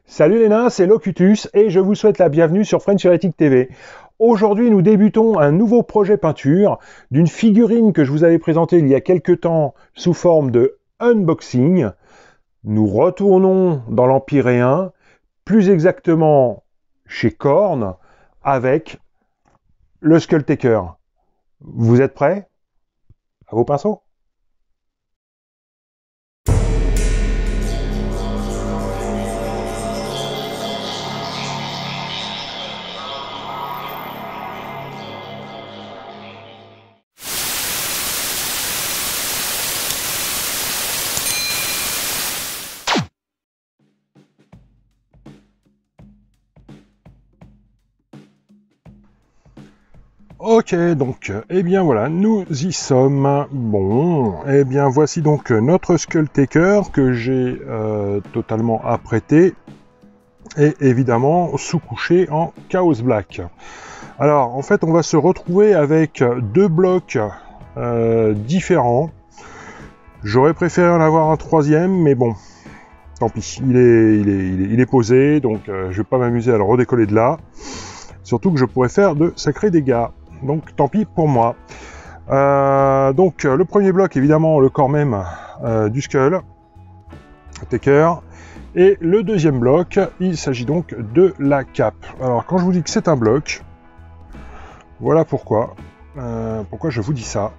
Salut les nains, c'est Locutus et je vous souhaite la bienvenue sur French Heretic TV. Aujourd'hui, nous débutons un nouveau projet peinture d'une figurine que je vous avais présentée il y a quelques temps sous forme de unboxing. Nous retournons dans l'Empyréen, plus exactement chez Korn, avec le Skulltaker. Vous êtes prêts? À vos pinceaux? Ok, donc, eh bien voilà, nous y sommes. Bon, eh bien voici donc notre Skulltaker que j'ai totalement apprêté et évidemment sous-couché en Chaos Black. Alors, en fait, on va se retrouver avec deux blocs différents. J'aurais préféré en avoir un troisième, mais bon, tant pis, il est posé, donc je vais pas m'amuser à le redécoller de là. Surtout que je pourrais faire de sacrés dégâts. Donc tant pis pour moi. Donc le premier bloc, évidemment, le corps même du Skulltaker. Et le deuxième bloc, il s'agit donc de la cape. Alors quand je vous dis que c'est un bloc, voilà pourquoi. Pourquoi je vous dis ça.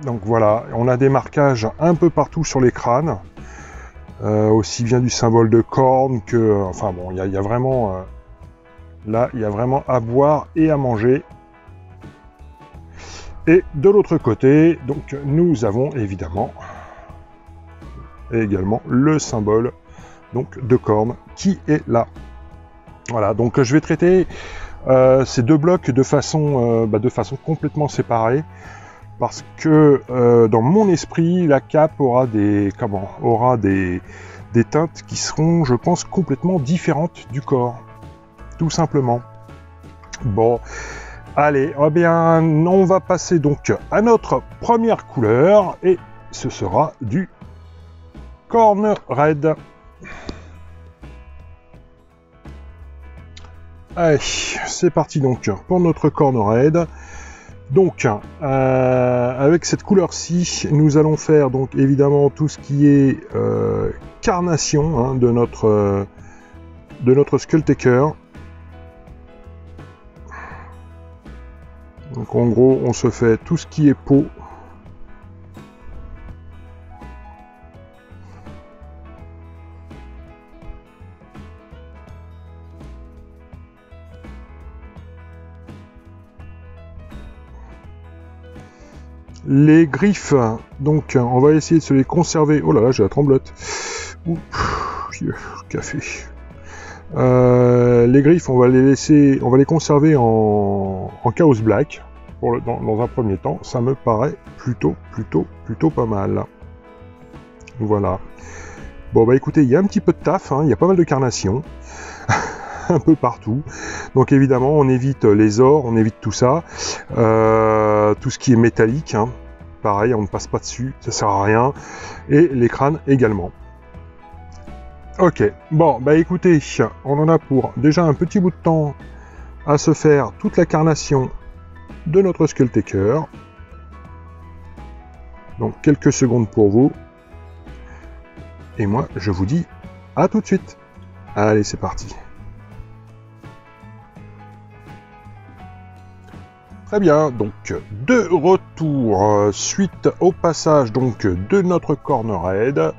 Donc voilà, on a des marquages un peu partout sur les crânes. Aussi bien du symbole de Korn que... enfin bon, il y a vraiment... là, il y a vraiment à boire et à manger. Et de l'autre côté, donc, nous avons évidemment également le symbole donc, de Korn qui est là. Voilà, donc je vais traiter ces deux blocs de façon complètement séparée, parce que dans mon esprit, la cape aura des teintes qui seront, je pense, complètement différentes du corps, tout simplement. Bon. Allez, eh bien, on va passer donc à notre première couleur, et ce sera du Korn Red. Allez, c'est parti donc pour notre Korn Red. Donc, avec cette couleur-ci, nous allons faire donc évidemment tout ce qui est carnation de notre Skulltaker. Donc en gros, on se fait tout ce qui est peau. Les griffes, donc on va essayer de se les conserver. Oh là là, j'ai la tremblote. Ouh, café. Les griffes, on va les conserver en Chaos Black dans un premier temps. Ça me paraît plutôt pas mal. Voilà. Bon bah écoutez, il y a un petit peu de taf, il y a pas mal de carnation un peu partout. Donc évidemment, on évite les ors, on évite tout ça, tout ce qui est métallique. Pareil, on ne passe pas dessus, ça sert à rien. Et les crânes également. Ok, bon, bah écoutez, on en a pour déjà un petit bout de temps à se faire toute la carnation de notre Skulltaker. Donc quelques secondes pour vous. Et moi, je vous dis à tout de suite. Allez, c'est parti. Très bien, donc de retour suite au passage donc de notre Korn Red.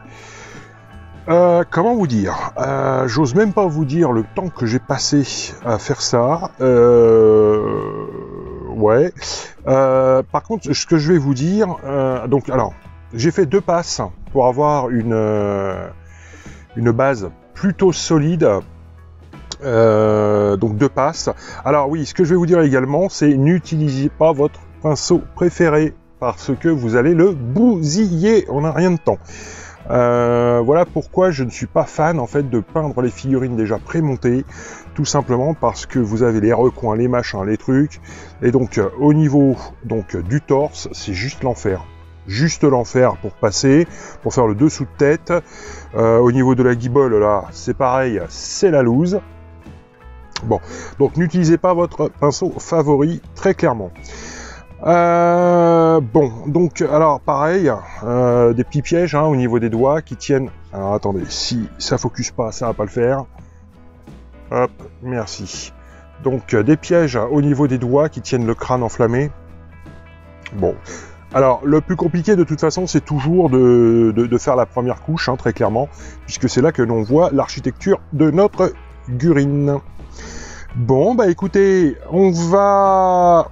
Comment vous dire, j'ose même pas vous dire le temps que j'ai passé à faire ça. Ouais. Par contre, ce que je vais vous dire, donc alors, j'ai fait deux passes pour avoir une base plutôt solide. Donc deux passes. Alors oui, ce que je vais vous dire également, c'est n'utilisez pas votre pinceau préféré parce que vous allez le bousiller. On n'a rien de temps. Voilà pourquoi je ne suis pas fan en fait de peindre les figurines déjà prémontées, tout simplement parce que vous avez les recoins, les machins, les trucs, et donc au niveau donc du torse, c'est juste l'enfer. juste l'enfer pour passer, pour faire le dessous de tête. Au niveau de la guibole, là, c'est pareil, c'est la loose. Bon, donc n'utilisez pas votre pinceau favori, très clairement. Bon, donc, alors, pareil, des petits pièges hein, au niveau des doigts qui tiennent... Alors, attendez, si ça focus pas, ça va pas le faire. Hop, merci. Donc, des pièges au niveau des doigts qui tiennent le crâne enflammé. Bon, alors, le plus compliqué, de toute façon, c'est toujours de faire la première couche, hein, très clairement, puisque c'est là que l'on voit l'architecture de notre gurine. Bon, bah écoutez, on va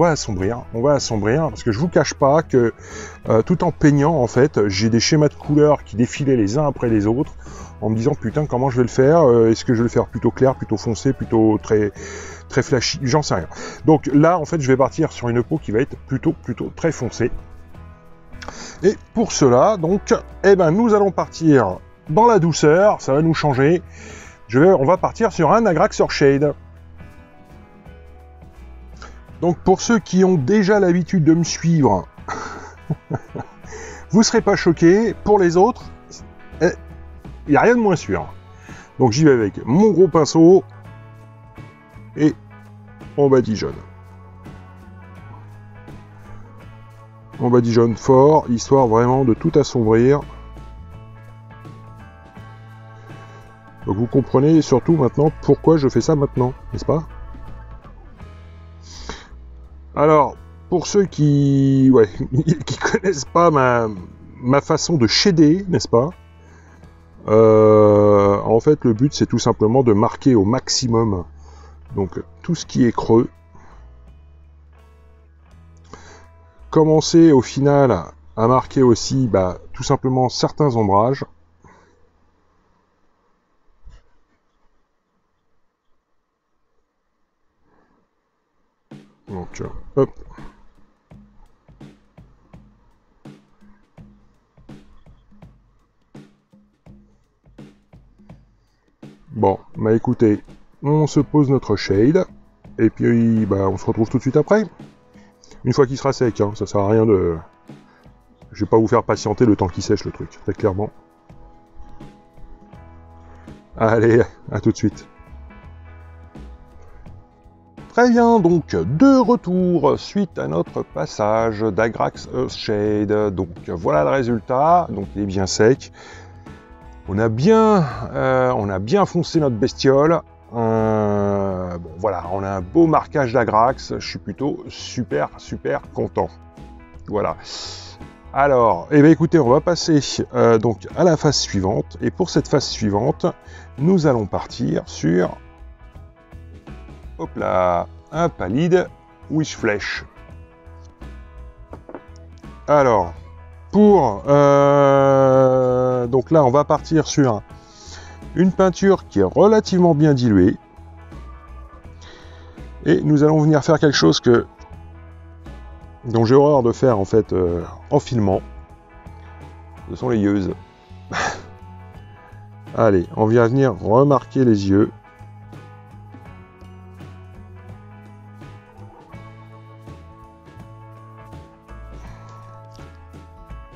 assombrir, parce que je vous cache pas que tout en peignant, en fait, j'ai des schémas de couleurs qui défilaient les uns après les autres, en me disant putain comment je vais le faire, est-ce que je vais le faire plutôt clair, plutôt foncé, plutôt très flashy, j'en sais rien. Donc là, en fait, je vais partir sur une peau qui va être plutôt très foncée. Et pour cela, donc, nous allons partir dans la douceur, ça va nous changer. On va partir sur un Agrax Shade. Donc pour ceux qui ont déjà l'habitude de me suivre, vous ne serez pas choqués. Pour les autres, il n'y a rien de moins sûr. Donc j'y vais avec mon gros pinceau et on badigeonne. On badigeonne fort, histoire vraiment de tout assombrir. Donc vous comprenez surtout maintenant pourquoi je fais ça maintenant, n'est-ce pas? Alors, pour ceux qui connaissent pas ma façon de shader, n'est-ce pas? En fait, le but c'est tout simplement de marquer au maximum donc tout ce qui est creux. Commencer au final à marquer aussi tout simplement certains ombrages. Donc, hop. Bon, écoutez, on se pose notre shade, et puis on se retrouve tout de suite après. Une fois qu'il sera sec, hein, ça sert à rien de... Je vais pas vous faire patienter le temps qu'il sèche le truc, très clairement. Allez, à tout de suite. Très bien, donc de retour suite à notre passage d'Agrax Shade. Donc voilà le résultat, donc il est bien sec. On a bien foncé notre bestiole. Bon voilà, on a un beau marquage d'Agrax. Je suis plutôt super content. Voilà. Alors, écoutez, on va passer donc à la phase suivante. Et pour cette phase suivante, nous allons partir sur... Hop là, un Pallid Wish Flesh. Alors, pour... donc là, on va partir sur une peinture qui est relativement bien diluée. Et nous allons venir faire quelque chose dont j'ai horreur de faire en fait en filmant. Ce sont les yeux. Allez, on vient venir remarquer les yeux.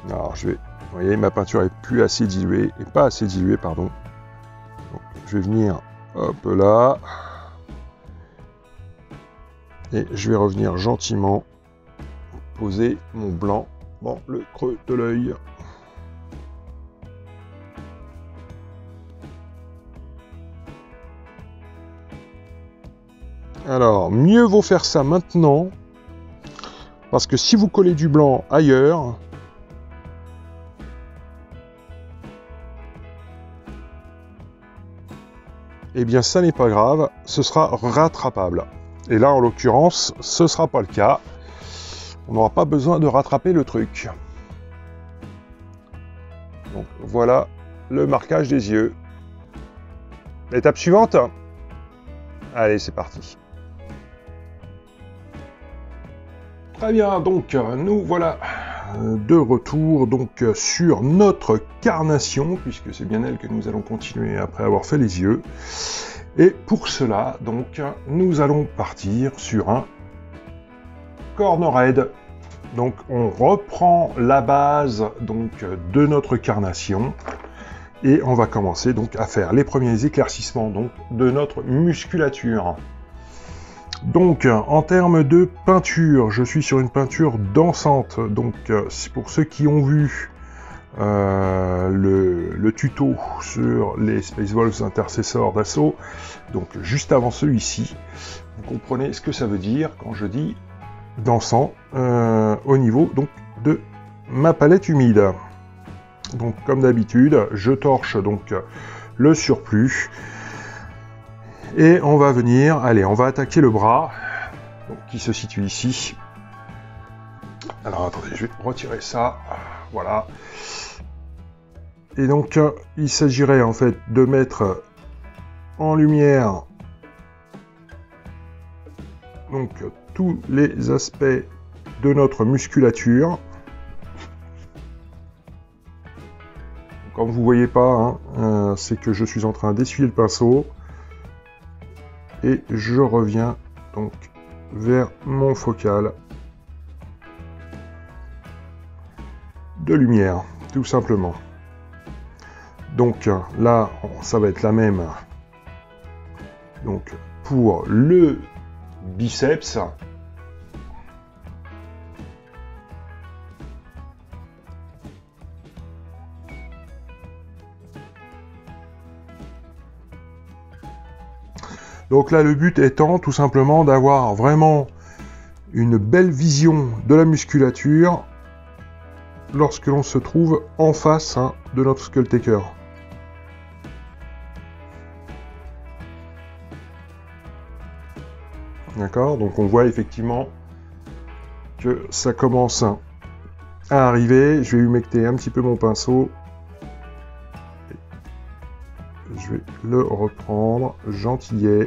Alors vous voyez, ma peinture est plus assez diluée, et pas assez diluée, pardon. Donc, je vais venir, hop là, et je vais revenir gentiment poser mon blanc dans le creux de l'œil. Alors, mieux vaut faire ça maintenant, parce que si vous collez du blanc ailleurs, eh bien ça n'est pas grave, ce sera rattrapable. Et là, en l'occurrence, ce ne sera pas le cas. On n'aura pas besoin de rattraper le truc. Donc voilà le marquage des yeux. L'étape suivante. Allez, c'est parti. Très bien, donc nous voilà de retour donc sur notre carnation, puisque c'est bien elle que nous allons continuer après avoir fait les yeux. Et pour cela, donc, nous allons partir sur un Corner Red. Donc on reprend la base donc, de notre carnation et on va commencer donc à faire les premiers éclaircissements donc, de notre musculature. Donc en termes de peinture, je suis sur une peinture dansante. Donc pour ceux qui ont vu le tuto sur les Spaceballs intercesseurs d'assaut, donc juste avant celui-ci, vous comprenez ce que ça veut dire quand je dis dansant au niveau donc de ma palette humide. Donc comme d'habitude, je torche donc le surplus et on va venir, allez, on va attaquer le bras donc, qui se situe ici. Alors attendez, je vais retirer ça, voilà. Et donc il s'agirait en fait de mettre en lumière donc tous les aspects de notre musculature. Comme vous voyez pas, hein, c'est que je suis en train d'essuyer le pinceau et je reviens donc vers mon focal de lumière, tout simplement. Donc là, ça va être la même donc pour le biceps. Donc là, le but étant tout simplement d'avoir vraiment une belle vision de la musculature lorsque l'on se trouve en face de notre SkullTaker. D'accord, donc on voit effectivement que ça commence à arriver. Je vais humecter un petit peu mon pinceau. Je vais le reprendre gentillet.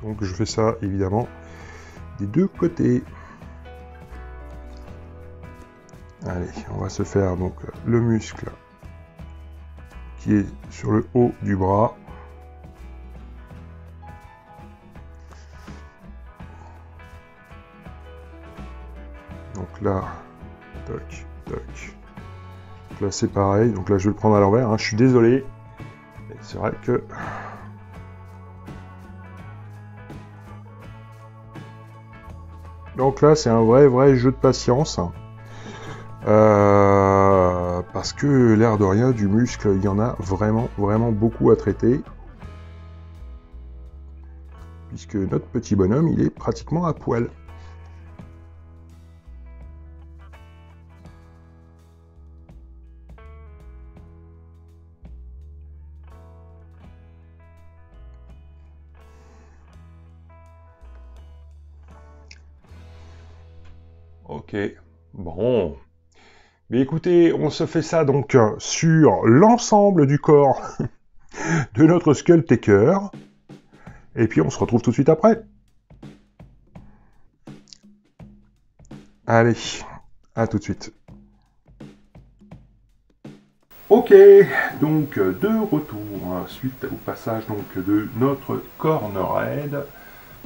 Donc je fais ça évidemment des deux côtés. Allez, on va se faire donc le muscle qui est sur le haut du bras. Donc là, toc, toc. Donc là c'est pareil, donc là je vais le prendre à l'envers, je suis désolé. C'est vrai que... Donc là c'est un vrai jeu de patience. Parce que l'air de rien, du muscle, il y en a vraiment beaucoup à traiter. Puisque notre petit bonhomme, il est pratiquement à poil. Ok, bon. Mais écoutez, on se fait ça donc sur l'ensemble du corps de notre SkullTaker. Et puis on se retrouve tout de suite après. Allez, à tout de suite. Ok, donc de retour suite au passage donc de notre cornerhead.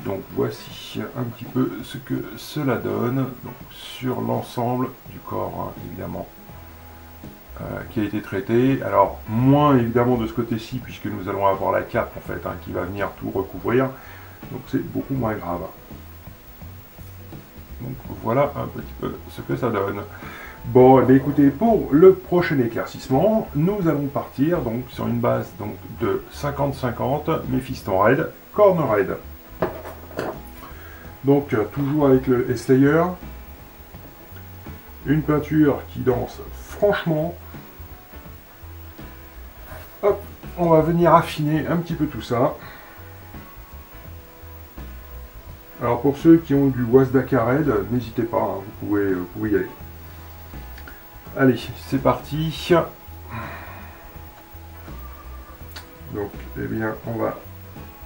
Donc voici un petit peu ce que cela donne donc, sur l'ensemble du corps, évidemment, qui a été traité. Alors, moins évidemment de ce côté-ci, puisque nous allons avoir la cape, en fait, qui va venir tout recouvrir. Donc c'est beaucoup moins grave. Donc voilà un petit peu ce que ça donne. Bon, eh bien, écoutez, pour le prochain éclaircissement, nous allons partir donc, sur une base donc, de 50-50, Mephiston Red, Cornerhead. Donc, toujours avec le S-Layer, une peinture qui danse franchement. Hop, on va venir affiner un petit peu tout ça. Alors, pour ceux qui ont du Wasdaka Red, n'hésitez pas, vous pouvez y aller. Allez, c'est parti. Donc, eh bien, on va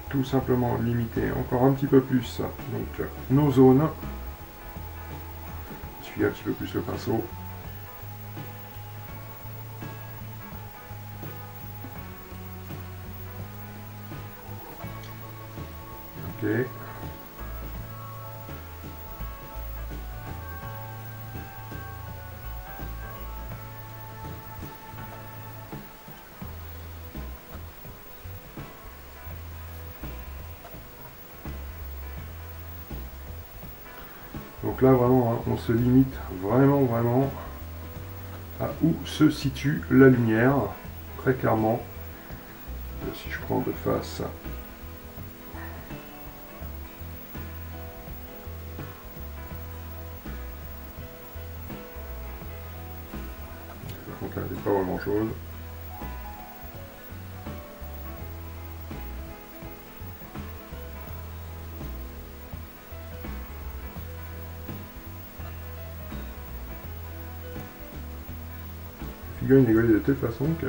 tout simplement limiter encore un petit peu plus donc, nos zones. Essuyer un petit peu plus le pinceau. Donc là vraiment, hein, on se limite vraiment à où se situe la lumière, très clairement. Si je prends de face, par contre là, il n'y a pas vraiment chose. La figurine est gaulée de telle façon que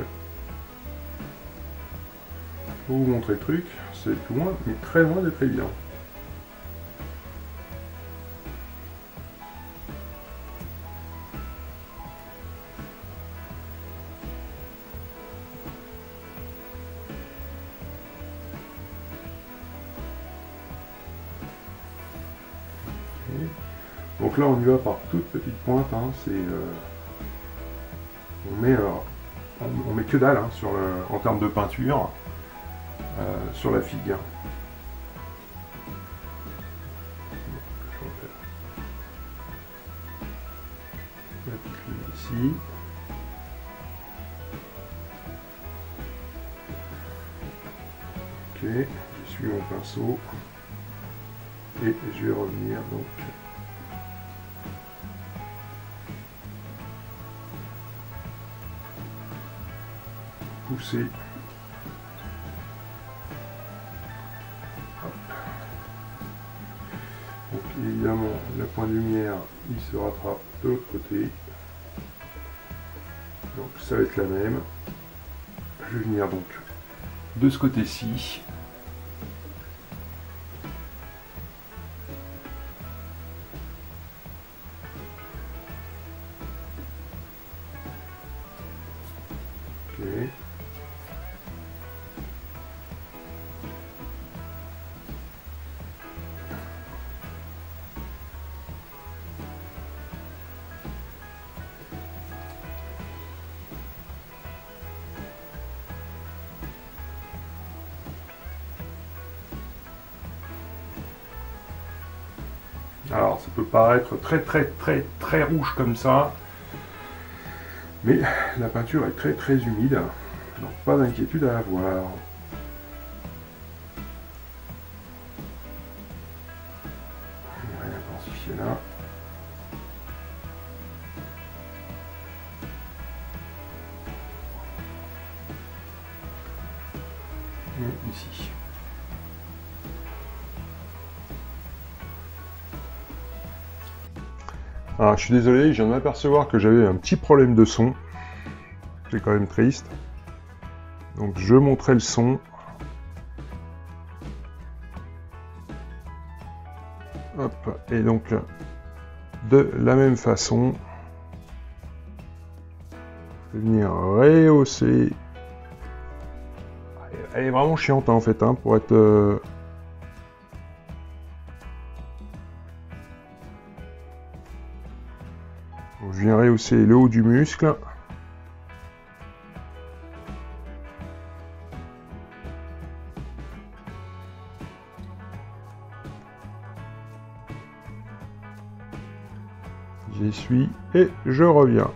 pour vous montrer le truc, c'est loin, mais très loin d'être évident. Donc là on y va par toute petite pointe, hein, on met que dalle hein, en termes de peinture sur la figue. Ici. Ok, je suis mon pinceau et je vais revenir donc pousser. Hop. Donc évidemment le point de lumière il se rattrape de l'autre côté. Donc ça va être la même. Je vais venir donc de ce côté-ci. Ok. Alors, ça peut paraître très rouge comme ça, mais la peinture est très humide, donc pas d'inquiétude à avoir. Je vais rien intensifier là. Et ici. Alors, je suis désolé, je viens de m'apercevoir que j'avais un petit problème de son. C'est quand même triste. Donc, je montrais le son. Hop, et donc, de la même façon, je vais venir rehausser. Elle est vraiment chiante, hein, en fait, hein, pour être... Je viens rehausser le haut du muscle. J'y suis et je reviens.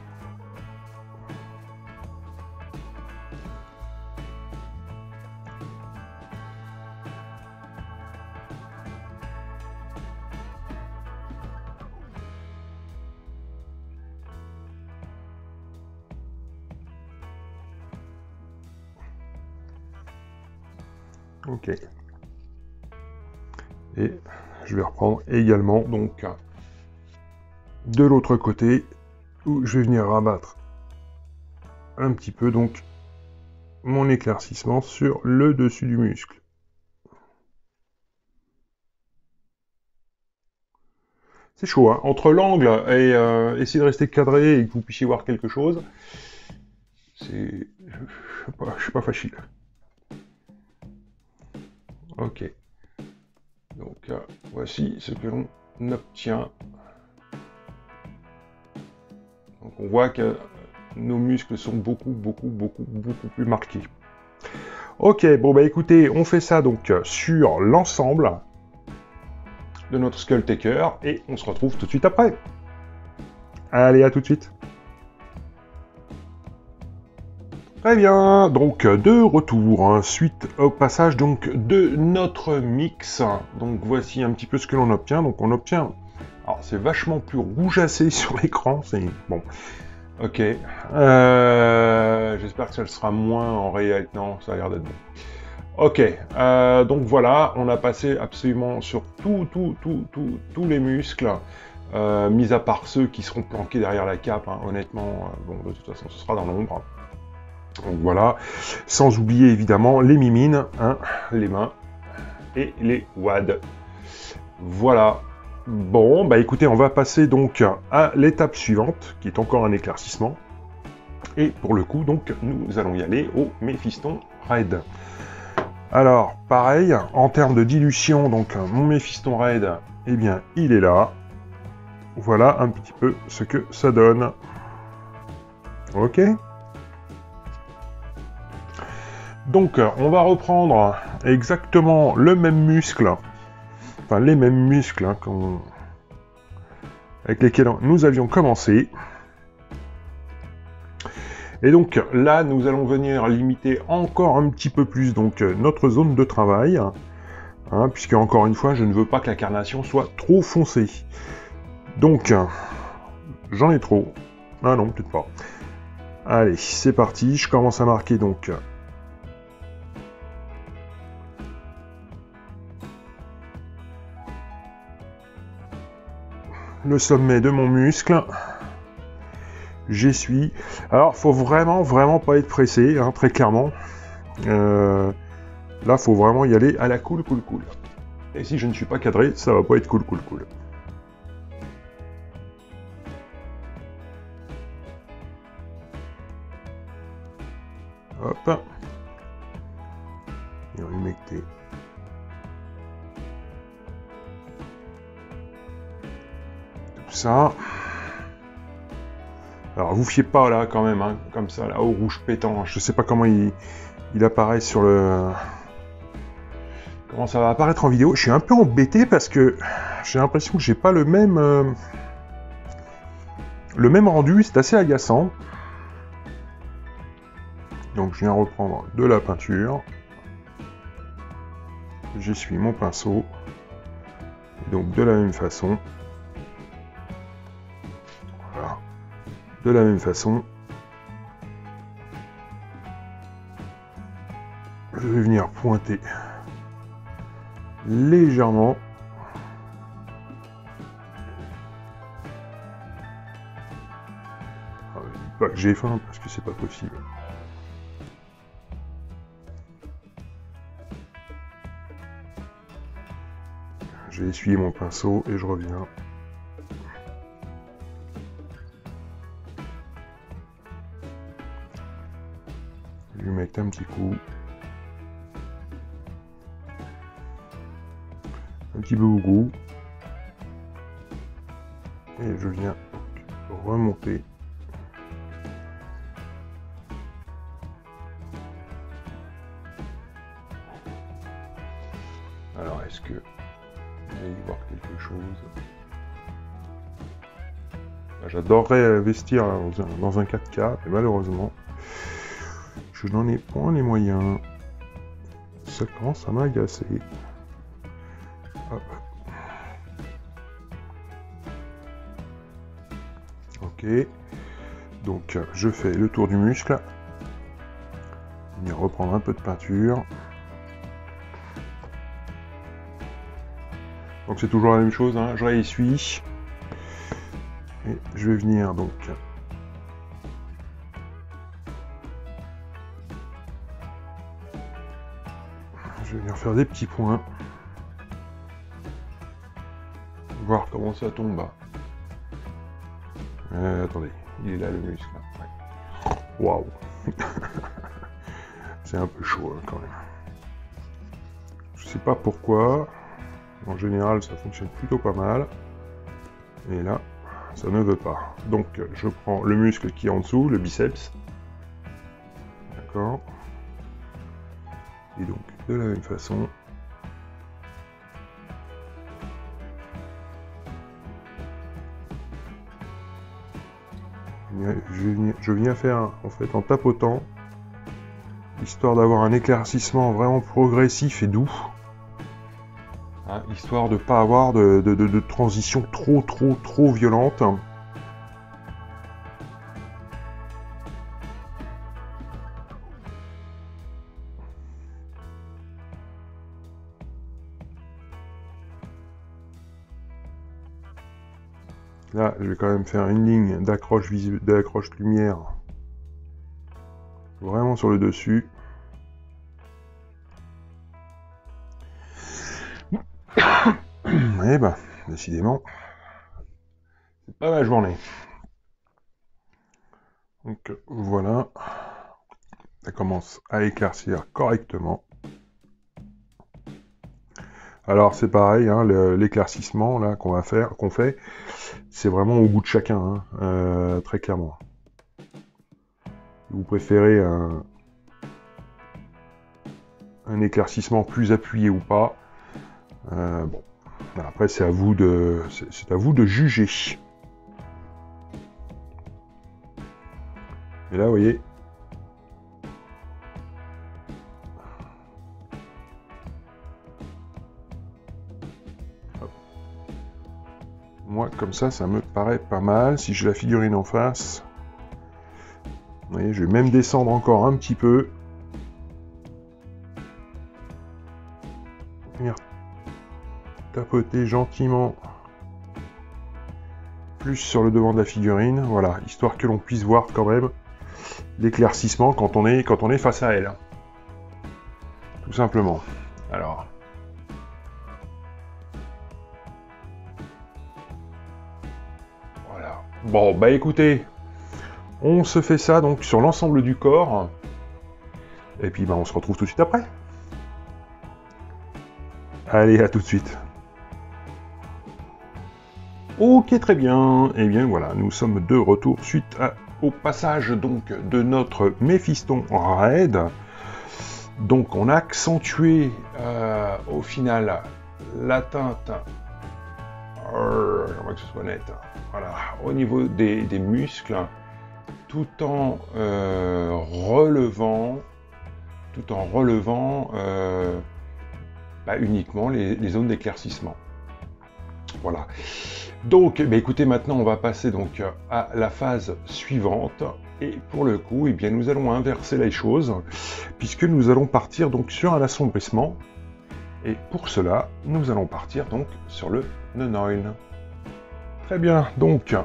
Ok. Et je vais reprendre également donc de l'autre côté où je vais venir rabattre un petit peu donc mon éclaircissement sur le dessus du muscle. C'est chaud, hein. Entre l'angle et essayer de rester cadré et que vous puissiez voir quelque chose, c'est... je sais pas facile. Ok. Donc voici ce que l'on obtient. Donc on voit que nos muscles sont beaucoup plus marqués. Ok, bon bah écoutez, on fait ça donc sur l'ensemble de notre Skull Taker et on se retrouve tout de suite après. Allez, à tout de suite. Très bien, donc de retour, hein, suite au passage donc de notre mix. Donc voici un petit peu ce que l'on obtient. Donc on obtient, alors c'est vachement plus rougacé sur l'écran, c'est bon. Ok, j'espère que ça le sera moins en réel. Non, ça a l'air d'être bon. Ok, donc voilà, on a passé absolument sur tous les muscles, mis à part ceux qui seront planqués derrière la cape, hein, honnêtement, bon, de toute façon, ce sera dans l'ombre. Donc voilà, sans oublier évidemment les mimines, hein, les mains et les wads. Voilà. Bon, bah écoutez, on va passer donc à l'étape suivante, qui est encore un éclaircissement. Et pour le coup, donc, nous allons y aller au Méphiston Raid. Alors, pareil, en termes de dilution, donc mon Méphiston Raid, eh bien, il est là. Voilà un petit peu ce que ça donne. Ok ? Donc, on va reprendre exactement le même muscle, enfin les mêmes muscles hein, avec lesquels nous avions commencé. Et donc là, nous allons venir limiter encore un petit peu plus donc notre zone de travail, hein, puisque encore une fois, je ne veux pas que la carnation soit trop foncée. Donc, j'en ai trop. Ah non, peut-être pas. Allez, c'est parti. Je commence à marquer donc le sommet de mon muscle. J'essuie. Alors, faut vraiment pas être pressé, hein, très clairement. Là, faut vraiment y aller à la cool. Et si je ne suis pas cadré, ça va pas être cool. Hop. Et on va humecter. Tout ça. Alors, vous fiez pas là quand même, hein, comme ça, là, au rouge pétant. Je sais pas comment il apparaît sur le... Comment ça va apparaître en vidéo. Je suis un peu embêté parce que j'ai l'impression que j'ai pas le même rendu. C'est assez agaçant. Donc, je viens reprendre de la peinture. J'essuie mon pinceau. Et donc, de la même façon. Voilà. De la même façon. Je vais venir pointer légèrement. Pas que j'ai faim parce que c'est pas possible. J'ai essuyé mon pinceau et je reviens. Je lui mets un petit coup. Un petit peu au goût. Et je viens remonter. Alors, est-ce que vous allez y voir quelque chose? J'adorerais investir dans un 4K, mais malheureusement, je n'en ai point les moyens. Ça commence à m'agacer. Ok. Donc, je fais le tour du muscle. Venir reprendre un peu de peinture. Donc c'est toujours la même chose, hein. Je réessuie. Et je vais venir donc je vais venir faire des petits points. Voir comment ça tombe. Attendez, il est là le muscle. Waouh. C'est un peu chaud hein, quand même. Je sais pas pourquoi. En général, ça fonctionne plutôt pas mal. Et là, ça ne veut pas. Donc, je prends le muscle qui est en dessous, le biceps. D'accord. Et donc, de la même façon, je viens faire, en fait, en tapotant, histoire d'avoir un éclaircissement vraiment progressif et doux. Hein, histoire de ne pas avoir de transition trop violente. Là, je vais quand même faire une ligne d'accroche lumière vraiment sur le dessus. Et ben, décidément, c'est pas ma journée. Donc voilà, ça commence à éclaircir correctement. Alors c'est pareil, hein, l'éclaircissement là qu'on fait, c'est vraiment au goût de chacun, hein, très clairement. Vous préférez un éclaircissement plus appuyé ou pas, bon, après c'est à vous de juger. Et là, vous voyez, moi, comme ça me paraît pas mal. Si j'ai la figurine en face, vous voyez, je vais même descendre encore un petit peu. Venir tapoter gentiment plus sur le devant de la figurine, voilà, histoire que l'on puisse voir quand même l'éclaircissement quand on est face à elle. Tout simplement. Alors. Voilà. Bon, bah écoutez, on se fait ça donc sur l'ensemble du corps. Et puis bah on se retrouve tout de suite après. Allez, à tout de suite. Ok, très bien. Et bien voilà, nous sommes de retour suite au passage donc de notre Méphiston Raid. Donc on a accentué au final la teinte, j'aimerais que ce soit net, voilà, au niveau des muscles, tout en relevant uniquement les zones d'éclaircissement. Voilà. Donc, bah écoutez, maintenant on va passer donc à la phase suivante. Et pour le coup, eh bien, nous allons inverser les choses, puisque nous allons partir donc sur un assombrissement. Et pour cela, nous allons partir donc sur le non-oil. Très bien, donc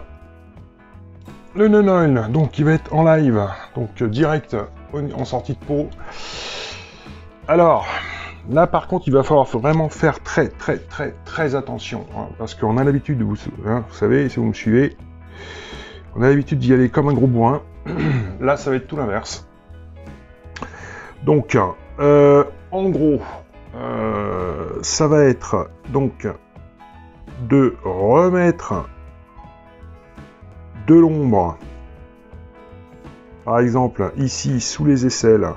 le non-oil, donc qui va être en live, donc direct en sortie de pot. Alors, là par contre, il va falloir vraiment faire très attention, hein, parce qu'on a l'habitude de vous savez, si vous me suivez, on a l'habitude d'y aller comme un gros bourrin. Là, ça va être tout l'inverse. Donc, en gros, ça va être donc de remettre de l'ombre, par exemple ici sous les aisselles.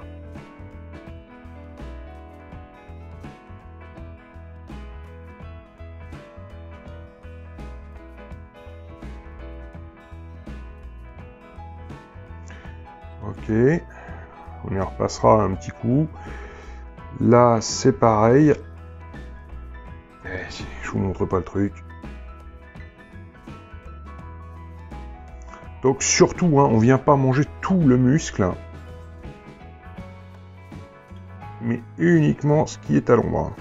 Ok, on y repassera un petit coup. Là, c'est pareil. Je vous montre pas le truc. Donc surtout, hein, on vient pas manger tout le muscle, mais uniquement ce qui est à l'ombre.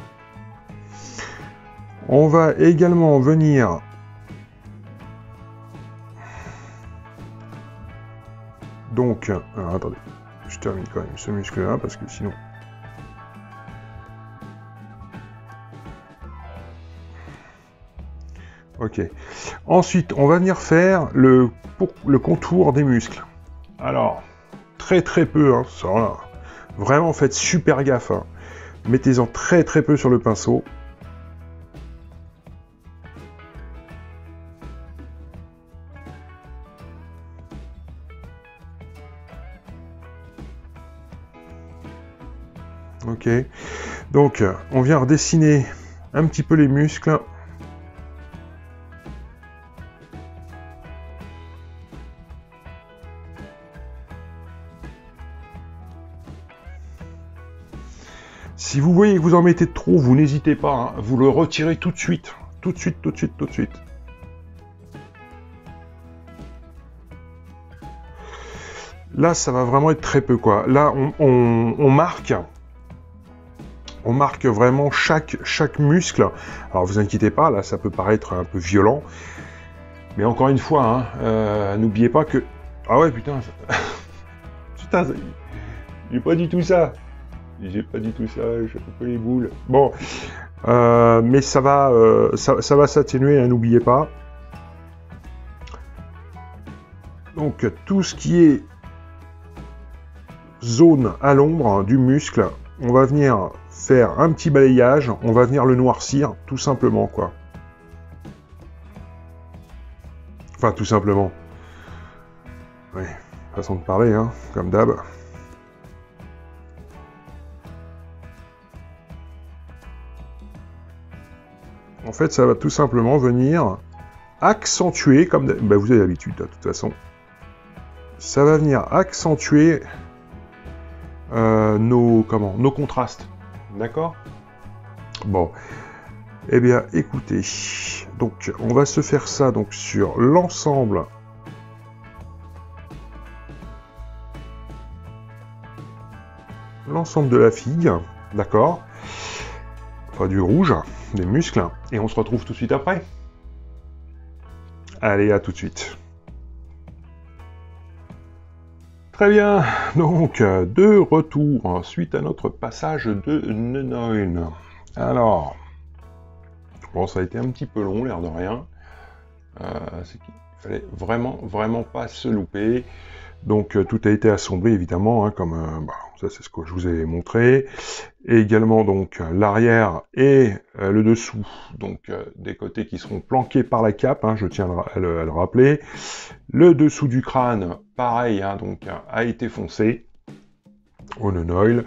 On va également venir donc, alors, attendez, je termine quand même ce muscle-là parce que sinon. Ok. Ensuite, on va venir faire le contour des muscles. Alors, très peu, hein, ça, là. Vraiment, faites super gaffe. Hein. Mettez-en très peu sur le pinceau. Ok. Donc, on vient redessiner un petit peu les muscles. Si vous voyez que vous en mettez trop, vous n'hésitez pas, hein, vous le retirez tout de suite. Tout de suite, tout de suite, tout de suite. Là, ça va vraiment être très peu, quoi. Là, on marque vraiment chaque muscle. Alors, vous inquiétez pas, là, ça peut paraître un peu violent. Mais encore une fois, hein, n'oubliez pas que... Ah ouais, putain, putain, j'ai pas du tout ça. J'ai pas du tout ça, j'ai un peu les boules. Bon, mais ça va s'atténuer, hein, n'oubliez pas. Donc, tout ce qui est zone à l'ombre du muscle, on va venir faire un petit balayage, on va venir le noircir, tout simplement, quoi. Enfin, tout simplement. Oui, façon de parler, hein, comme d'hab. En fait, ça va tout simplement venir accentuer, comme ben, vous avez l'habitude, de toute façon. Ça va venir accentuer nos contrastes. D'accord? Bon. Eh bien, écoutez. Donc, on va se faire ça donc sur l'ensemble. L'ensemble de la figue. D'accord? Enfin, du rouge, des muscles. Et on se retrouve tout de suite après. Allez, à tout de suite. Très bien, donc de retour suite à notre passage de Nenoil. Alors, bon, ça a été un petit peu long, l'air de rien. C'est qu'il fallait vraiment pas se louper. Donc tout a été assemblé évidemment, hein, comme ça c'est ce que je vous ai montré. Et également donc l'arrière et le dessous, donc des côtés qui seront planqués par la cape, hein, je tiens à le rappeler. Le dessous du crâne, pareil, hein, donc a été foncé au Nenoil.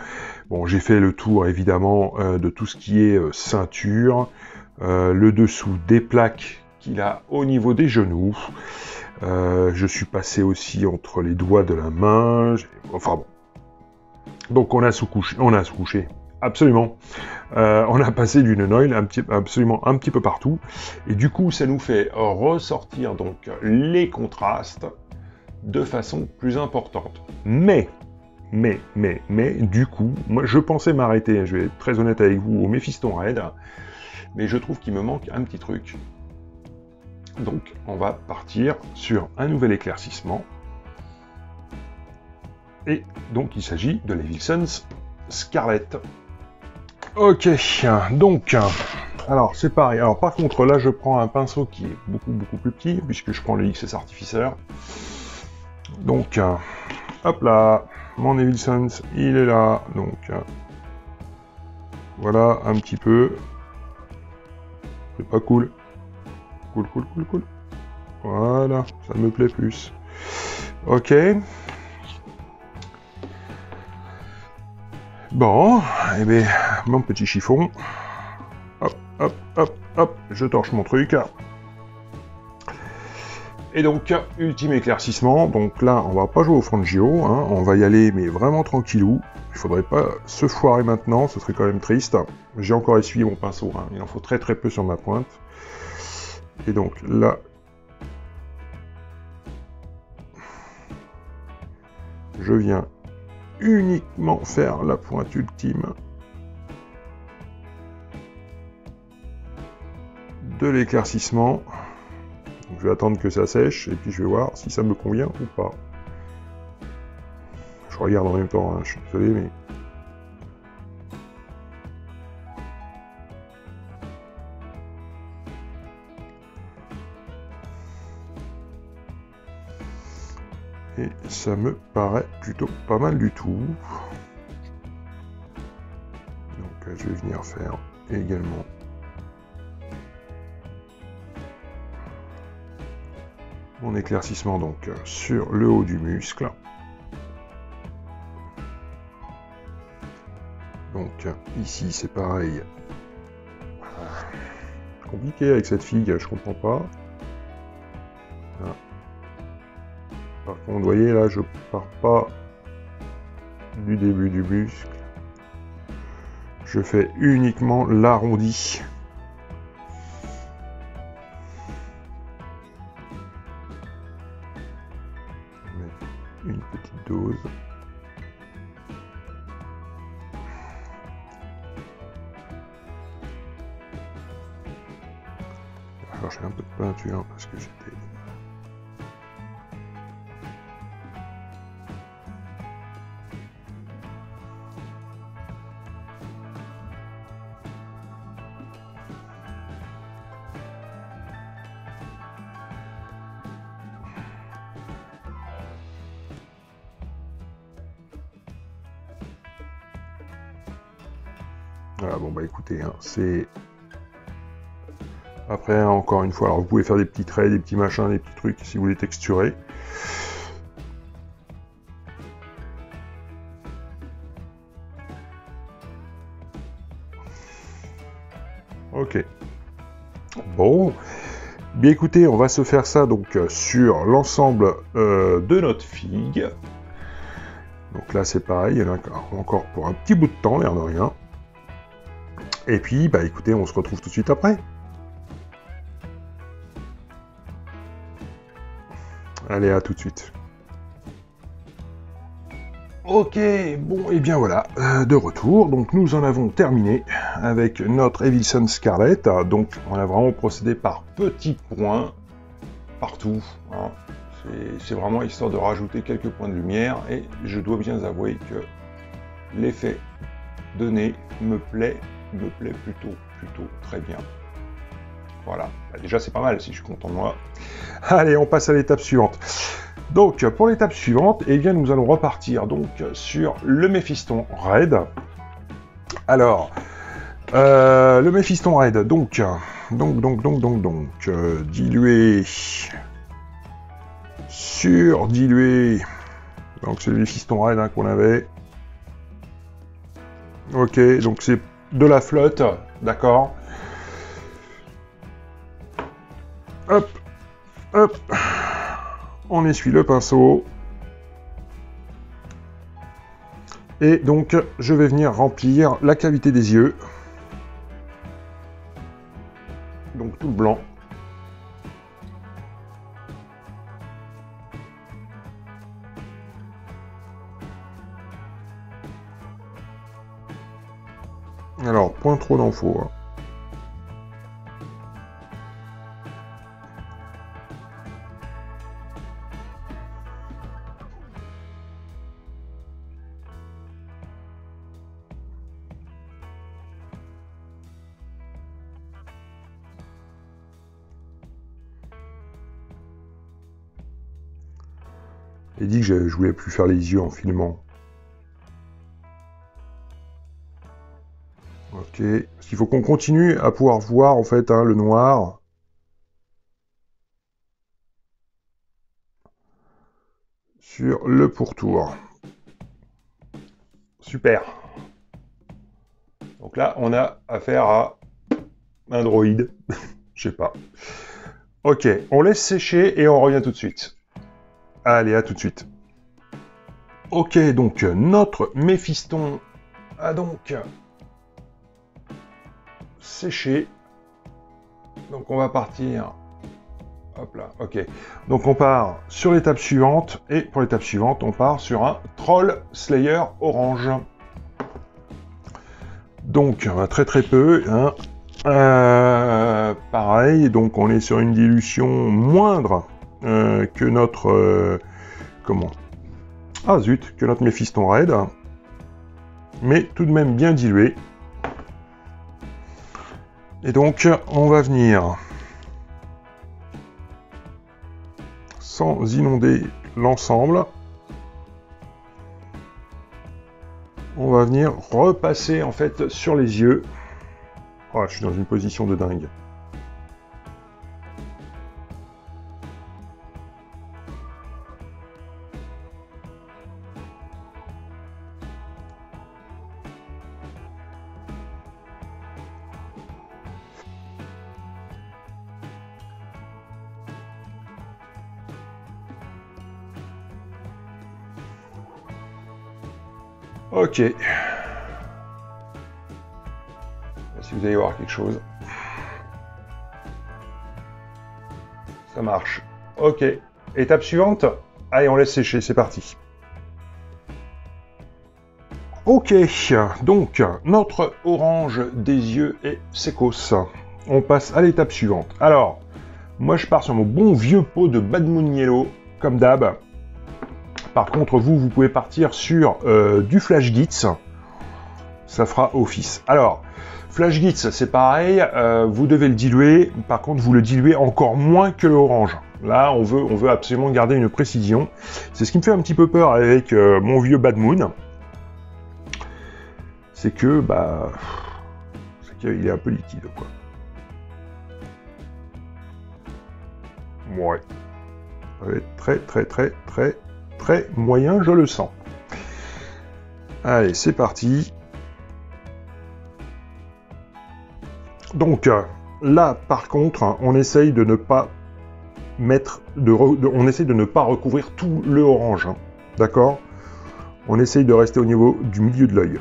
Bon, j'ai fait le tour évidemment de tout ce qui est ceinture, le dessous des plaques qu'il a au niveau des genoux. Je suis passé aussi entre les doigts de la main. Enfin bon. Donc on a sous-couché. Absolument. On a passé du Nenoil absolument un petit peu partout. Et du coup, ça nous fait ressortir donc les contrastes de façon plus importante. Mais, du coup, moi je pensais m'arrêter, je vais être très honnête avec vous, au Mephiston Red, mais je trouve qu'il me manque un petit truc. Donc, on va partir sur un nouvel éclaircissement. Et donc, il s'agit de l'Evilsons Scarlet. Ok, donc, alors c'est pareil. Alors, par contre, là, je prends un pinceau qui est beaucoup plus petit, puisque je prends le XS Artificer. Donc, hop là, mon Evilsons, il est là. Donc, voilà, un petit peu. C'est pas cool. Cool. Voilà, ça me plaît plus. Ok. Bon, eh bien, mon petit chiffon. Hop, je torche mon truc. Et donc, ultime éclaircissement. Donc là, on va pas jouer au Frangio, hein, on va y aller, mais vraiment tranquillou. Il faudrait pas se foirer maintenant, ce serait quand même triste. J'ai encore essuyé mon pinceau, hein, il en faut très peu sur ma pointe. Et donc là, je viens uniquement faire la pointe ultime de l'éclaircissement. Je vais attendre que ça sèche et puis je vais voir si ça me convient ou pas. Je regarde en même temps, hein, je suis désolé, mais... Et ça me paraît plutôt pas mal du tout. Donc je vais venir faire également mon éclaircissement donc sur le haut du muscle. Donc ici c'est pareil. Compliqué avec cette figue, je comprends pas. Là. Par contre, vous voyez là, je pars pas du début du muscle. Je fais uniquement l'arrondi. Une petite dose. Je vais chercher un peu de peinture parce que j'étais... Voilà, bon bah écoutez, hein, c'est... Après, hein, encore une fois, alors vous pouvez faire des petits traits, des petits machins, des petits trucs si vous voulez texturer. Ok. Bon. Bien écoutez, on va se faire ça donc sur l'ensemble de notre figue. Donc là c'est pareil, il y en a encore pour un petit bout de temps, l'air de rien. Et puis, bah écoutez, on se retrouve tout de suite après. Allez, à tout de suite. Ok, bon, et bien voilà, de retour. Donc nous en avons terminé avec notre Evilson Scarlett. Donc on a vraiment procédé par petits points, partout. Hein. C'est vraiment histoire de rajouter quelques points de lumière. Et je dois bien avouer que l'effet donné me plaît plutôt très bien. Voilà, bah, déjà c'est pas mal si je suis content de moi. Allez, on passe à l'étape suivante. Donc, pour l'étape suivante, eh bien, nous allons repartir donc sur le Méphiston Red. Alors, le Méphiston Red, donc dilué, surdilué. Donc, c'est le Méphiston Red hein, qu'on avait. Ok, donc c'est de la flotte, d'accord. Hop, hop. On essuie le pinceau. Et donc, je vais venir remplir la cavité des yeux. Donc, tout le blanc. Alors, point trop d'infos. Hein. J'ai dit que je voulais plus faire les yeux en filmant. Ok, parce qu'il faut qu'on continue à pouvoir voir en fait hein, le noir. Sur le pourtour. Super. Donc là, on a affaire à un droïde. Je sais pas. Ok, on laisse sécher et on revient tout de suite. Allez, à tout de suite. Ok, donc notre Méphiston a donc séché. Donc on va partir. Hop là, ok. Donc on part sur l'étape suivante. Et pour l'étape suivante, on part sur un Troll Slayer orange. Donc très très peu. Hein. Pareil, donc on est sur une dilution moindre que notre... comment? Ah zut, que notre Méphiston Red. Mais tout de même bien dilué. Et donc, on va venir, sans inonder l'ensemble, on va venir repasser en fait sur les yeux. Oh, je suis dans une position de dingue. Ok. Si vous allez voir quelque chose. Ça marche. Ok. Étape suivante. Allez, on laisse sécher, c'est parti. Ok, donc notre orange des yeux est sécos. On passe à l'étape suivante. Alors, moi je pars sur mon bon vieux pot de Bad Moon Yellow, comme d'hab. Par contre, vous pouvez partir sur du Flash Gitz. Ça fera office. Alors, Flash Gitz, c'est pareil, vous devez le diluer. Par contre, vous le diluez encore moins que l'orange. Là, on veut absolument garder une précision. C'est ce qui me fait un petit peu peur avec mon vieux Bad Moon. C'est que, c'est qu'il est un peu liquide, quoi. Ouais. Ça va être très moyen, je le sens. Allez, c'est parti. Donc, là, par contre, on essaye de ne pas on essaye de ne pas recouvrir tout le orange. Hein. D'accord? On essaye de rester au niveau du milieu de l'œil.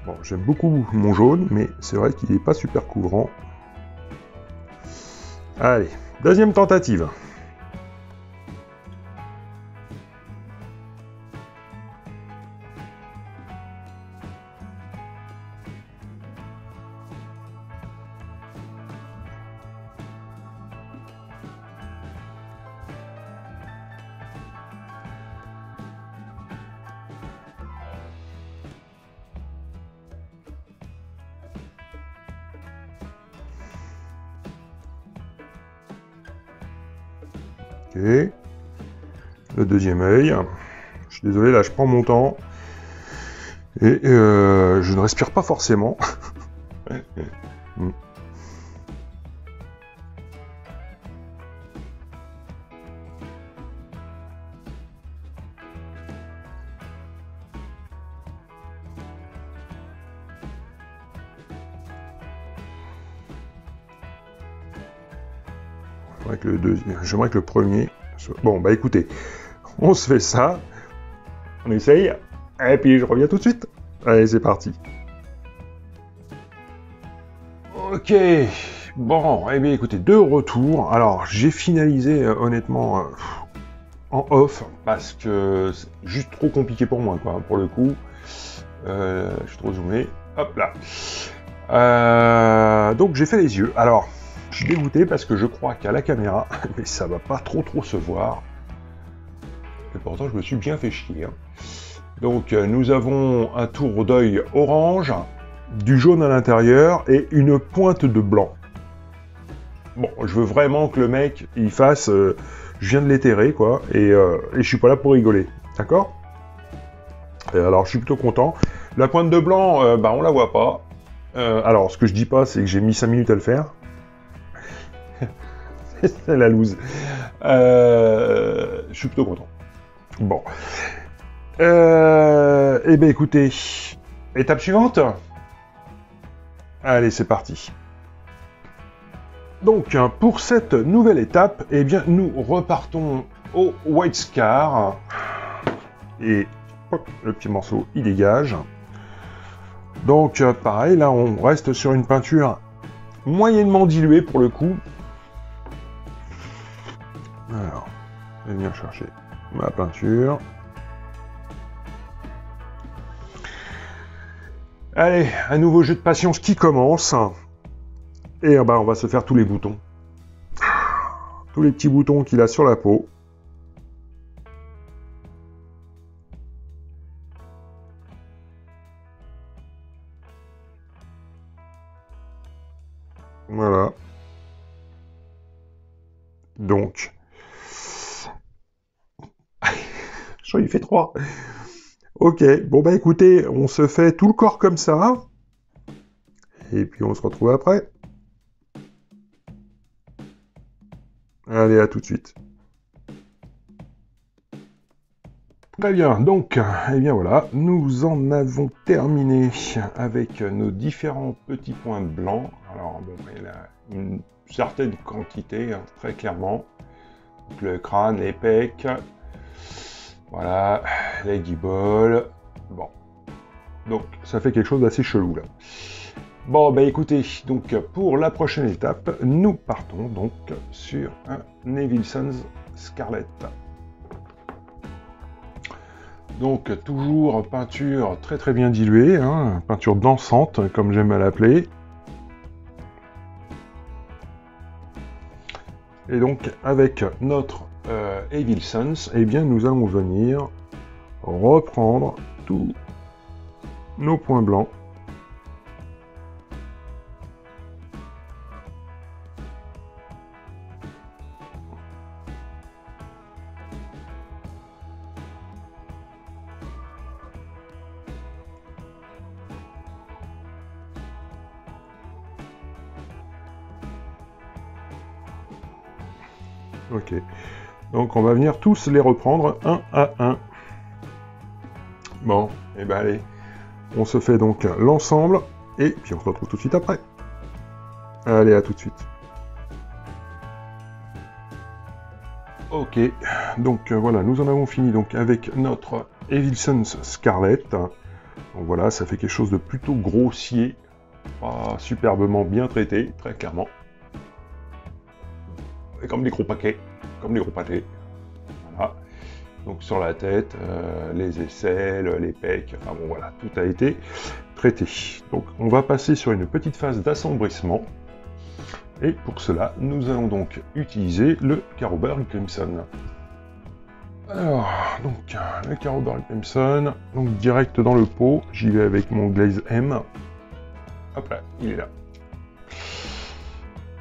Bon, j'aime beaucoup mon jaune, mais c'est vrai qu'il n'est pas super couvrant. Allez, deuxième tentative. Ok. Le deuxième œil. Je suis désolé, là je prends mon temps. Et je ne respire pas forcément. J'aimerais que le premier soit... Bon, bah écoutez, on se fait ça. On essaye. Et puis je reviens tout de suite. Allez, c'est parti. Ok. Bon, eh bien écoutez, de retour. Alors, j'ai finalisé honnêtement en off parce que c'est juste trop compliqué pour moi, quoi, pour le coup. Je suis trop zoomé. Hop là. Donc j'ai fait les yeux. Alors, je suis dégoûté parce que je crois qu'à la caméra, mais ça va pas trop se voir. Et pourtant, je me suis bien fait chier. Hein. Donc, nous avons un tour d'œil orange, du jaune à l'intérieur et une pointe de blanc. Bon, je veux vraiment que le mec, il fasse... je viens de l'éterrer, quoi, et je suis pas là pour rigoler. D'accord? Alors, je suis plutôt content. La pointe de blanc, on la voit pas. Alors, ce que je dis pas, c'est que j'ai mis 5 minutes à le faire. C'est la loose. Je suis plutôt content. Bon. Eh bien, écoutez, étape suivante. Allez, c'est parti. Donc, pour cette nouvelle étape, eh bien, nous repartons au White Scar. Et hop, le petit morceau, il dégage. Donc, pareil, là, on reste sur une peinture moyennement diluée pour le coup. Alors, je vais venir chercher ma peinture. Allez, un nouveau jeu de patience qui commence. Et on va se faire tous les boutons. Tous les petits boutons qu'il a sur la peau. Voilà. Donc. Je crois qu'il fait 3. Ok, bon écoutez, on se fait tout le corps comme ça. Et puis on se retrouve après. Allez, à tout de suite. Très bien, donc, eh bien voilà, nous en avons terminé avec nos différents petits points blancs. Alors, bon, il a une certaine quantité, hein, très clairement. Donc, le crâne, les pecs, voilà, les guibolles. Bon, donc ça fait quelque chose d'assez chelou là. Bon, bah écoutez, donc pour la prochaine étape, nous partons donc sur un Nevilson's Scarlet. Donc toujours peinture très très bien diluée, hein, peinture dansante comme j'aime à l'appeler. Et donc avec notre Evil Sons, eh bien nous allons venir reprendre tous nos points blancs. Ok, donc on va venir tous les reprendre un à un. Bon, et ben allez, on se fait donc l'ensemble, et puis on se retrouve tout de suite après. Allez, à tout de suite. Ok, donc voilà, nous en avons fini donc avec notre Evil Sons Scarlet. Donc voilà, ça fait quelque chose de plutôt grossier, pas superbement bien traité, très clairement. Et comme des gros paquets, comme des gros pâtés. Voilà. Donc sur la tête, les aisselles, les pecs, enfin bon voilà, tout a été traité. Donc on va passer sur une petite phase d'assombrissement. Et pour cela, nous allons donc utiliser le Carroburg Crimson. Alors, donc le Carroburg Crimson, donc direct dans le pot, j'y vais avec mon Glaze M. Hop là, il est là.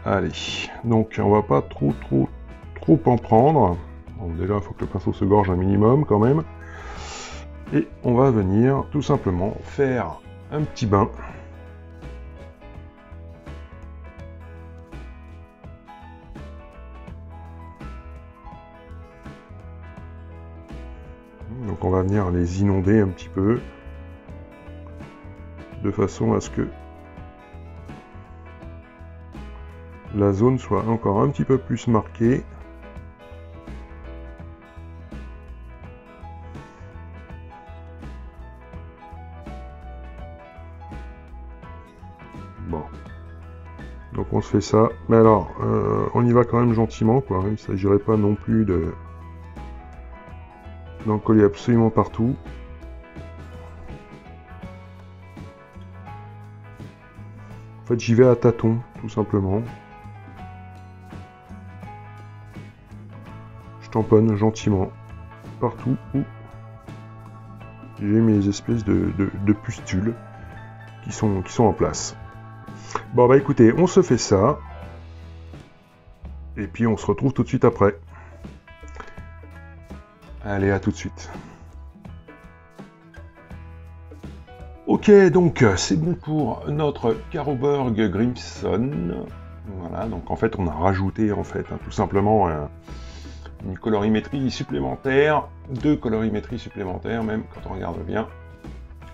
Allez, donc on va pas trop en prendre. Donc déjà, il faut que le pinceau se gorge un minimum quand même. Et on va venir tout simplement faire un petit bain. Donc on va venir les inonder un petit peu, de façon à ce que la zone soit encore un petit peu plus marquée. Bon. Donc on se fait ça. Mais alors, on y va quand même gentiment, quoi. Il ne s'agirait pas non plus d'en coller absolument partout. En fait, j'y vais à tâtons, tout simplement. Je tamponne gentiment partout où j'ai mes espèces de pustules qui sont en place. Bon bah écoutez, on se fait ça. Et puis on se retrouve tout de suite après. Allez, à tout de suite. Ok, donc c'est bon pour notre Carroburg Crimson. Voilà, donc en fait on a rajouté en fait tout simplement une colorimétrie supplémentaire, 2 colorimétries supplémentaires même quand on regarde bien.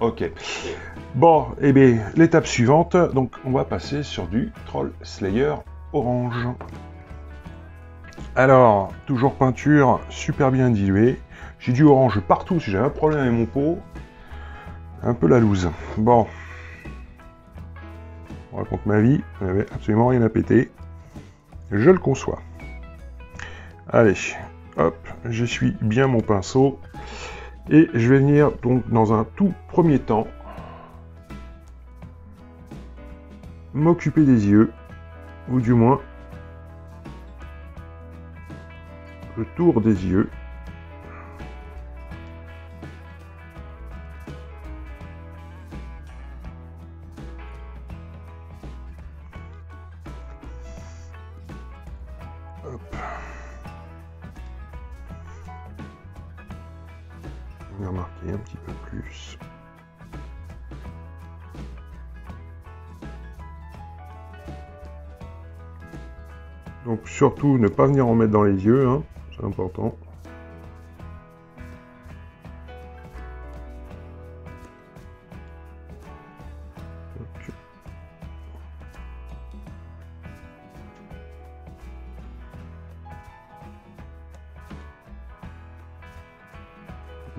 Ok. Bon, et bien l'étape suivante, donc on va passer sur du Troll Slayer orange. Alors, toujours peinture super bien diluée. J'ai du orange partout si j'ai un problème avec mon pot. Un peu la loose. Bon. On raconte ma vie, il n'y avait absolument rien à péter. Je le conçois. Allez, hop, j'essuie bien mon pinceau. Et je vais venir donc dans un tout premier temps m'occuper des yeux, ou du moins le tour des yeux. Hop. On va remarquer un petit peu plus. Donc surtout ne pas venir en mettre dans les yeux, hein, c'est important.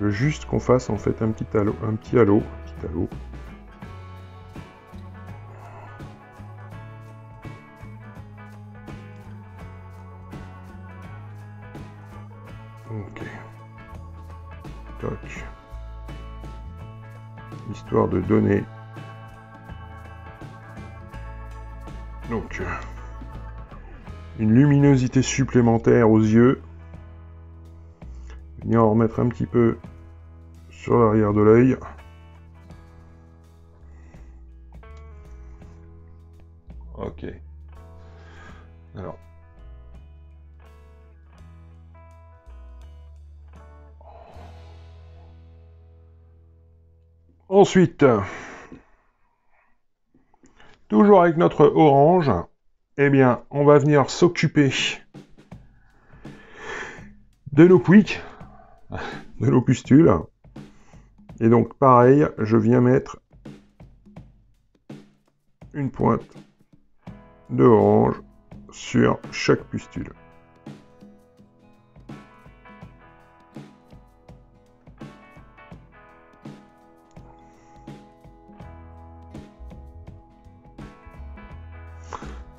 Je veux juste qu'on fasse en fait un petit halo. Ok. Toc. Histoire de donner. Donc, une luminosité supplémentaire aux yeux. Venir en remettre un petit peu sur l'arrière de l'œil. Ok. Alors. Ensuite, toujours avec notre orange, eh bien, on va venir s'occuper de nos pouiques, de nos pustules. Et donc, pareil, je viens mettre une pointe de orange sur chaque pustule.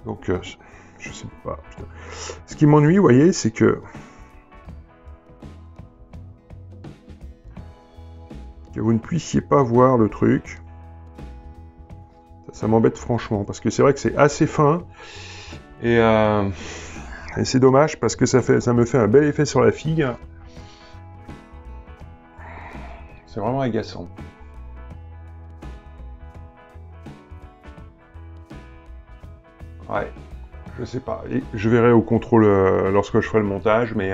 Donc, je sais pas. Putain. Ce qui m'ennuie, vous voyez, c'est que vous ne puissiez pas voir le truc. Ça m'embête franchement, parce que c'est vrai que c'est assez fin. Et c'est dommage, parce que ça me fait un bel effet sur la figue. C'est vraiment agaçant. Ouais, je sais pas. Et je verrai au contrôle lorsque je ferai le montage, mais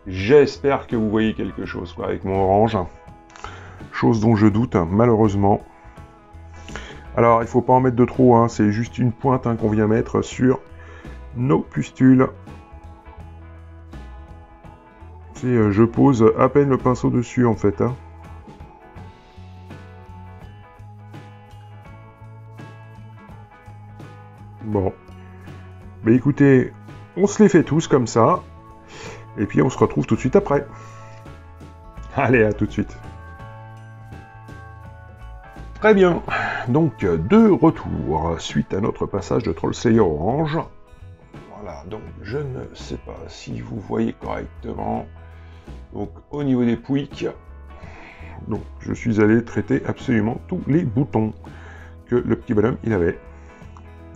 j'espère que vous voyez quelque chose quoi, avec mon orange. Chose dont je doute, malheureusement. Alors, il ne faut pas en mettre de trop, hein, c'est juste une pointe qu'on vient mettre sur nos pustules. Je pose à peine le pinceau dessus, en fait. Hein. Bon. Bah écoutez, on se les fait tous comme ça. Et puis on se retrouve tout de suite après. Allez, à tout de suite. Très bien. Donc, de retour suite à notre passage de Trollslayer Orange. Voilà, donc je ne sais pas si vous voyez correctement. Donc, au niveau des pouiques, donc, je suis allé traiter absolument tous les boutons que le petit bonhomme il avait.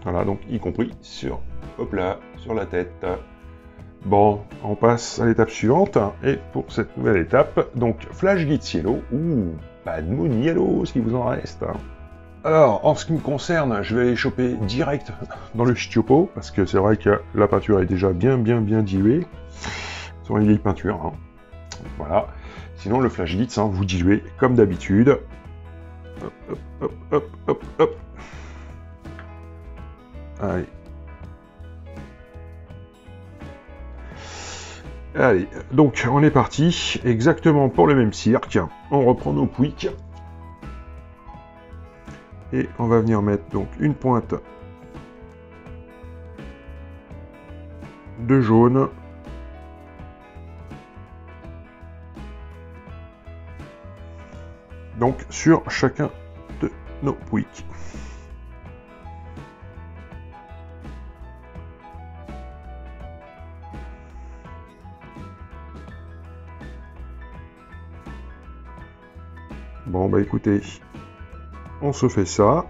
Voilà, donc y compris sur, hop là, sur la tête. Bon, on passe à l'étape suivante. Et pour cette nouvelle étape, donc Flash Gitz Yellow, ou Bad Moon Yellow, s'il vous en reste. Alors, en ce qui me concerne, je vais aller choper direct dans le stiopo, parce que c'est vrai que la peinture est déjà bien diluée. Sur les vieilles peintures. Hein. Voilà. Sinon, le Flash Gitz, vous diluez comme d'habitude. Hop. Allez, donc on est parti, exactement pour le même cirque. On reprend nos pouiques. Et on va venir mettre donc une pointe de jaune. Donc sur chacun de nos pouiques. Bon bah écoutez, on se fait ça.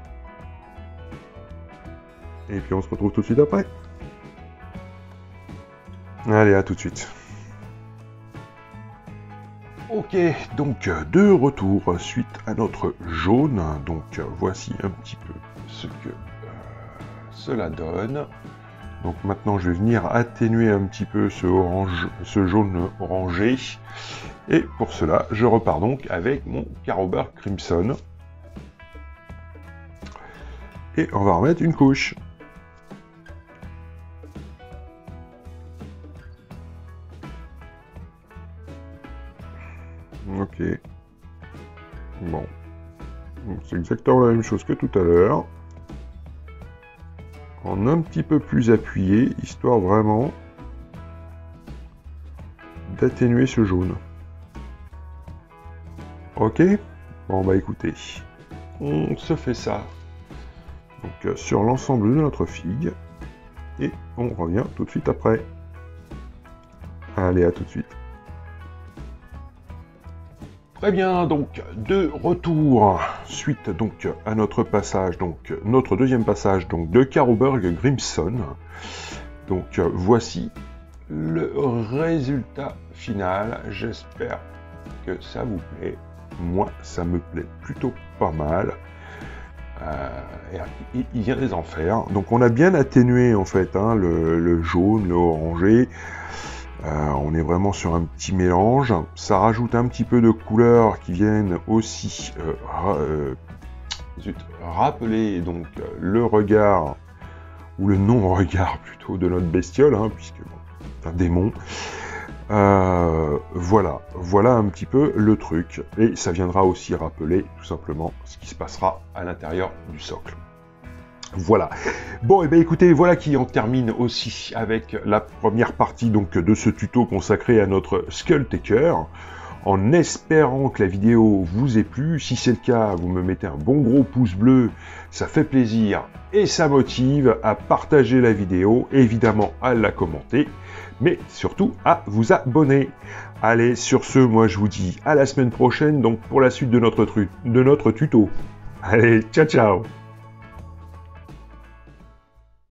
Et puis on se retrouve tout de suite après. Allez, à tout de suite. Ok, donc de retour suite à notre jaune. Donc voici un petit peu ce que cela donne. Donc maintenant je vais venir atténuer un petit peu ce jaune orangé. Et pour cela, je repars donc avec mon Caro-Burg Crimson. Et on va remettre une couche. Ok. Bon. C'est exactement la même chose que tout à l'heure. En un petit peu plus appuyé, histoire vraiment d'atténuer ce jaune. Ok? Bon bah écoutez, on se fait ça donc sur l'ensemble de notre figue et on revient tout de suite après. Allez, à tout de suite. Très bien, donc de retour suite donc à notre passage, donc notre deuxième passage donc de Carroburg Grimson. Donc voici le résultat final. J'espère que ça vous plaît. Moi, ça me plaît plutôt pas mal. Il vient des enfers. Donc on a bien atténué en fait hein, le jaune, le orangé. On est vraiment sur un petit mélange. Ça rajoute un petit peu de couleurs qui viennent aussi rappeler donc le regard ou le non-regard plutôt de notre bestiole, hein, puisque bon, c'est un démon. Voilà un petit peu le truc. Et ça viendra aussi rappeler tout simplement ce qui se passera à l'intérieur du socle. Voilà. Bon, et bien écoutez, voilà qui en termine aussi avec la première partie donc de ce tuto consacré à notre Skulltaker. En espérant que la vidéo vous ait plu. Si c'est le cas, vous me mettez un bon gros pouce bleu, ça fait plaisir et ça motive à partager la vidéo, évidemment à la commenter, mais surtout à vous abonner. Allez, sur ce, moi je vous dis à la semaine prochaine donc pour la suite de notre tuto. Allez, ciao ciao.